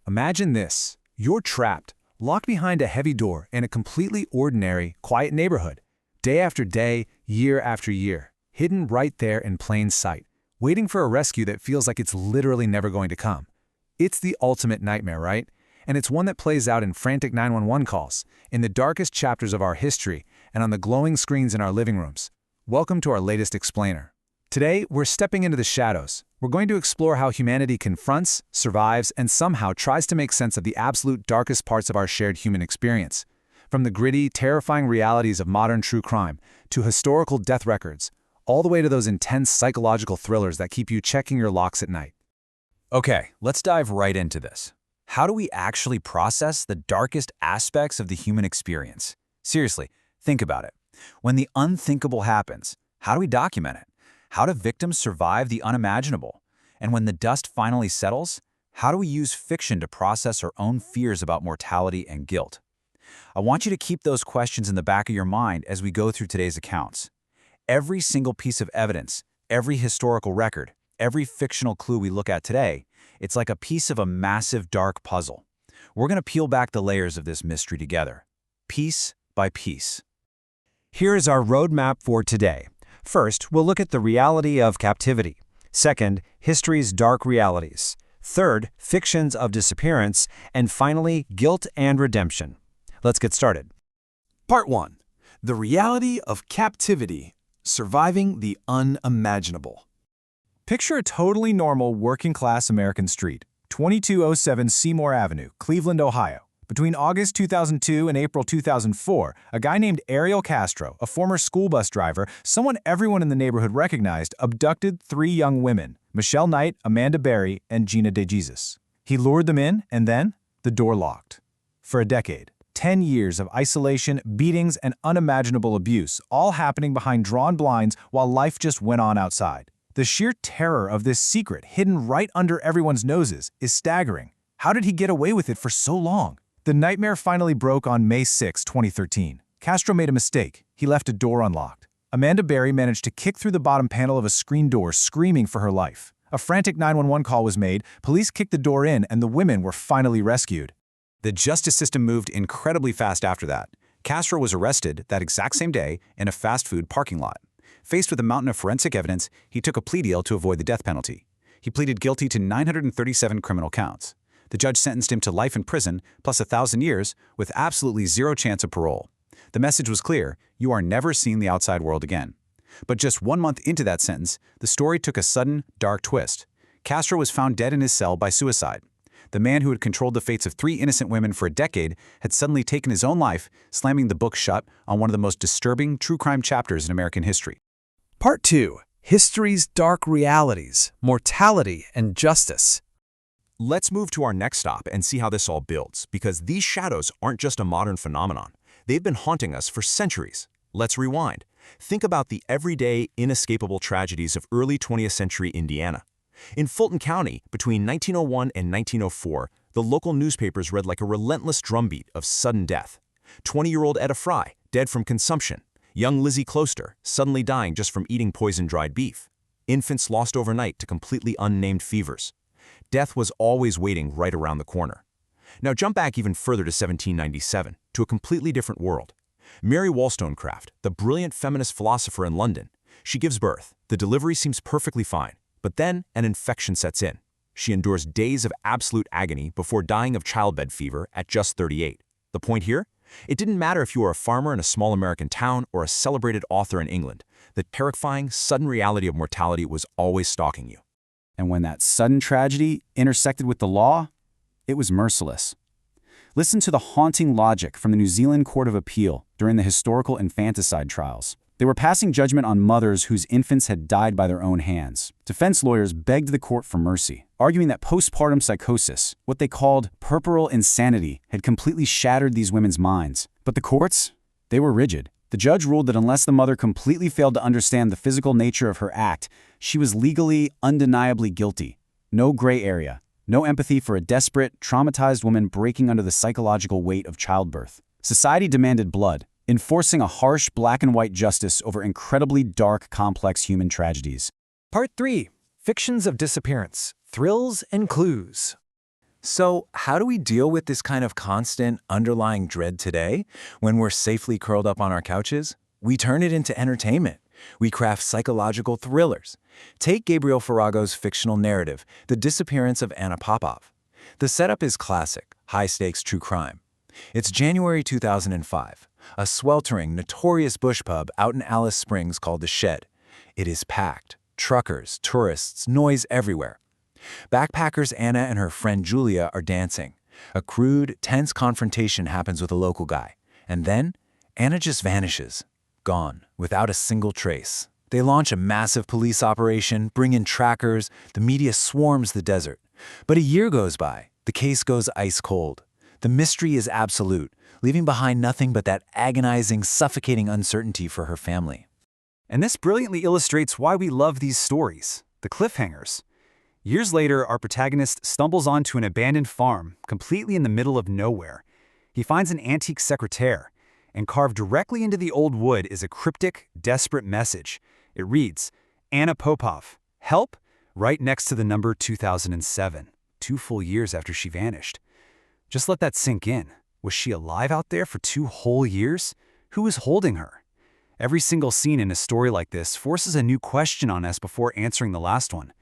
Imagine this. You're trapped, locked behind a heavy door in a completely ordinary, quiet neighborhood. Day after day, year after year, hidden right there in plain sight, waiting for a rescue that feels like it's literally never going to come. It's the ultimate nightmare, right? And it's one that plays out in frantic 911 calls, in the darkest chapters of our history, and on the glowing screens in our living rooms. Welcome to our latest explainer. Today, we're stepping into the shadows. We're going to explore how humanity confronts, survives, and somehow tries to make sense of the absolute darkest parts of our shared human experience. From the gritty, terrifying realities of modern true crime, to historical death records, all the way to those intense psychological thrillers that keep you checking your locks at night. Okay, let's dive right into this. How do we actually process the darkest aspects of the human experience? Seriously, think about it. When the unthinkable happens, how do we document it? How do victims survive the unimaginable? And when the dust finally settles, how do we use fiction to process our own fears about mortality and guilt? I want you to keep those questions in the back of your mind as we go through today's accounts. Every single piece of evidence, every historical record, every fictional clue we look at today, it's like a piece of a massive dark puzzle. We're going to peel back the layers of this mystery together, piece by piece. Here is our roadmap for today. First, we'll look at the reality of captivity. Second, history's dark realities. Third, fictions of disappearance. And finally, guilt and redemption. Let's get started. Part 1. The reality of captivity. Surviving the unimaginable. Picture a totally normal working-class American street, 2207 Seymour Avenue, Cleveland, Ohio. Between August 2002 and April 2004, a guy named Ariel Castro, a former school bus driver, someone everyone in the neighborhood recognized, abducted 3 young women, Michelle Knight, Amanda Berry, and Gina DeJesus. He lured them in, and then the door locked. For a decade, 10 years of isolation, beatings, and unimaginable abuse, all happening behind drawn blinds while life just went on outside. The sheer terror of this secret, hidden right under everyone's noses, is staggering. How did he get away with it for so long? The nightmare finally broke on May 6, 2013. Castro made a mistake. He left a door unlocked. Amanda Berry managed to kick through the bottom panel of a screen door, screaming for her life. A frantic 911 call was made, police kicked the door in, and the women were finally rescued. The justice system moved incredibly fast after that. Castro was arrested that exact same day in a fast food parking lot. Faced with a mountain of forensic evidence, he took a plea deal to avoid the death penalty. He pleaded guilty to 937 criminal counts. The judge sentenced him to life in prison plus 1,000 years with absolutely zero chance of parole. The message was clear: you are never seeing the outside world again. But just 1 month into that sentence, the story took a sudden, dark twist. Castro was found dead in his cell by suicide. The man who had controlled the fates of 3 innocent women for a decade had suddenly taken his own life, slamming the book shut on one of the most disturbing true crime chapters in American history. Part 2. History's dark realities, mortality and justice. Let's move to our next stop and see how this all builds, because these shadows aren't just a modern phenomenon. They've been haunting us for centuries. Let's rewind. Think about the everyday, inescapable tragedies of early 20th century Indiana. In Fulton County, between 1901 and 1904, the local newspapers read like a relentless drumbeat of sudden death. 20-year-old Etta Fry, dead from consumption. Young Lizzie Closter, suddenly dying just from eating poisoned dried beef. Infants lost overnight to completely unnamed fevers. Death was always waiting right around the corner. Now jump back even further to 1797, to a completely different world. Mary Wollstonecraft, the brilliant feminist philosopher in London. She gives birth. The delivery seems perfectly fine. But then an infection sets in. She endures days of absolute agony before dying of childbed fever at just 38. The point here? It didn't matter if you were a farmer in a small American town or a celebrated author in England. The terrifying, sudden reality of mortality was always stalking you. And when that sudden tragedy intersected with the law, it was merciless. Listen to the haunting logic from the New Zealand Court of Appeal during the historical infanticide trials. They were passing judgment on mothers whose infants had died by their own hands. Defense lawyers begged the court for mercy, arguing that postpartum psychosis, what they called puerperal insanity, had completely shattered these women's minds. But the courts? They were rigid. The judge ruled that unless the mother completely failed to understand the physical nature of her act, she was legally, undeniably guilty. No gray area. No empathy for a desperate, traumatized woman breaking under the psychological weight of childbirth. Society demanded blood, enforcing a harsh black-and-white justice over incredibly dark, complex human tragedies. Part 3. Fictions of Disappearance, Thrills and Clues. So, how do we deal with this kind of constant underlying dread today when we're safely curled up on our couches? We turn it into entertainment. We craft psychological thrillers. Take Gabriel Farago's fictional narrative, The Disappearance of Anna Popov. The setup is classic, high-stakes true crime. It's January 2005, a sweltering, notorious bush pub out in Alice Springs called The Shed. It is packed. Truckers, tourists, noise everywhere. Backpackers Anna and her friend Julia are dancing. A crude, tense confrontation happens with a local guy. And then, Anna just vanishes. Gone, without a single trace. They launch a massive police operation, bring in trackers, the media swarms the desert. But a year goes by. The case goes ice cold. The mystery is absolute, leaving behind nothing but that agonizing, suffocating uncertainty for her family. And this brilliantly illustrates why we love these stories, the cliffhangers. Years later, our protagonist stumbles onto an abandoned farm, completely in the middle of nowhere. He finds an antique secretaire, and carved directly into the old wood is a cryptic, desperate message. It reads, Anna Popov, help, right next to the number 2007, 2 full years after she vanished. Just let that sink in. Was she alive out there for 2 whole years? Who was holding her? Every single scene in a story like this forces a new question on us before answering the last one.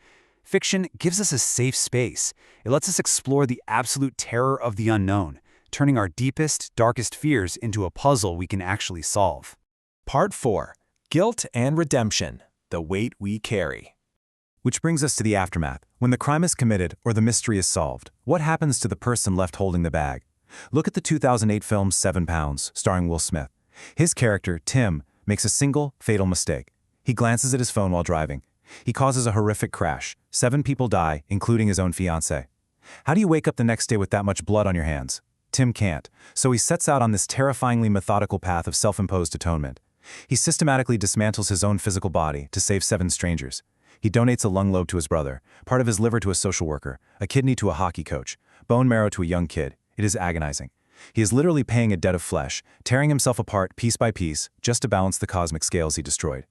Fiction gives us a safe space. It lets us explore the absolute terror of the unknown, turning our deepest, darkest fears into a puzzle we can actually solve. Part 4. Guilt and Redemption, the Weight We Carry. Which brings us to the aftermath. When the crime is committed or the mystery is solved, what happens to the person left holding the bag? Look at the 2008 film 7 Pounds, starring Will Smith. His character, Tim, makes a single, fatal mistake. He glances at his phone while driving. He causes a horrific crash. 7 people die, including his own fiancée. How do you wake up the next day with that much blood on your hands? Tim can't, so he sets out on this terrifyingly methodical path of self-imposed atonement. He systematically dismantles his own physical body to save 7 strangers. He donates a lung lobe to his brother, part of his liver to a social worker, a kidney to a hockey coach, bone marrow to a young kid. It is agonizing. He is literally paying a debt of flesh, tearing himself apart piece by piece, just to balance the cosmic scales he destroyed.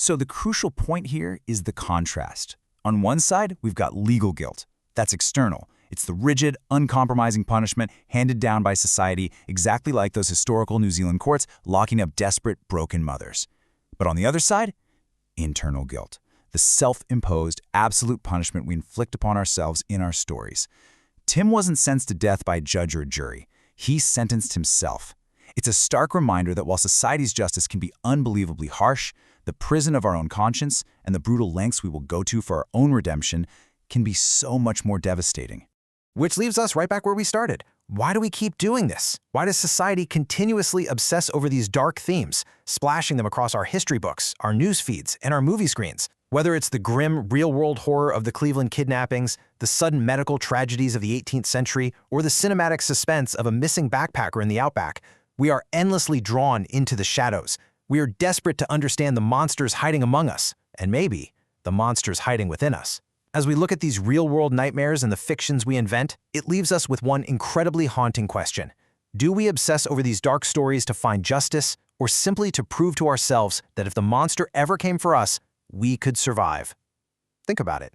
So the crucial point here is the contrast. On one side, we've got legal guilt. That's external. It's the rigid, uncompromising punishment handed down by society, exactly like those historical New Zealand courts locking up desperate, broken mothers. But on the other side, internal guilt. The self-imposed, absolute punishment we inflict upon ourselves in our stories. Tim wasn't sentenced to death by a judge or a jury. He sentenced himself. It's a stark reminder that while society's justice can be unbelievably harsh, the prison of our own conscience and the brutal lengths we will go to for our own redemption can be so much more devastating. Which leaves us right back where we started. Why do we keep doing this? Why does society continuously obsess over these dark themes, splashing them across our history books, our news feeds, and our movie screens? Whether it's the grim, real-world horror of the Cleveland kidnappings, the sudden medical tragedies of the 18th century, or the cinematic suspense of a missing backpacker in the outback, we are endlessly drawn into the shadows. We are desperate to understand the monsters hiding among us, and maybe the monsters hiding within us. As we look at these real-world nightmares and the fictions we invent, it leaves us with one incredibly haunting question. Do we obsess over these dark stories to find justice, or simply to prove to ourselves that if the monster ever came for us, we could survive? Think about it.